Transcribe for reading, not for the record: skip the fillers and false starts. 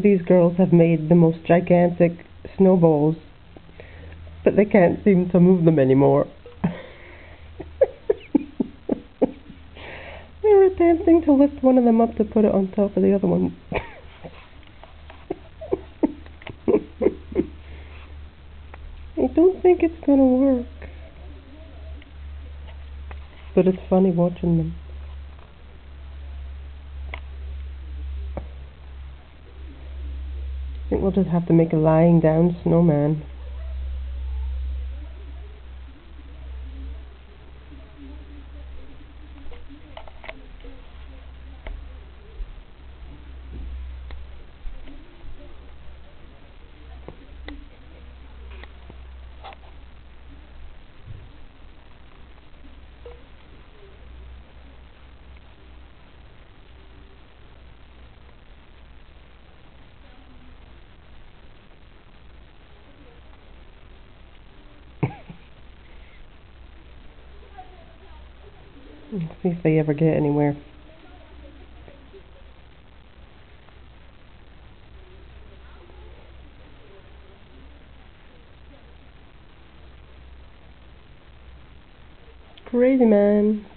These girls have made the most gigantic snowballs, but they can't seem to move them anymore. They were attempting to lift one of them up to put it on top of the other one. I don't think it's gonna work, but it's funny watching them. I think we'll just have to make a lying down snowman. Let's see if they ever get anywhere. Crazy man.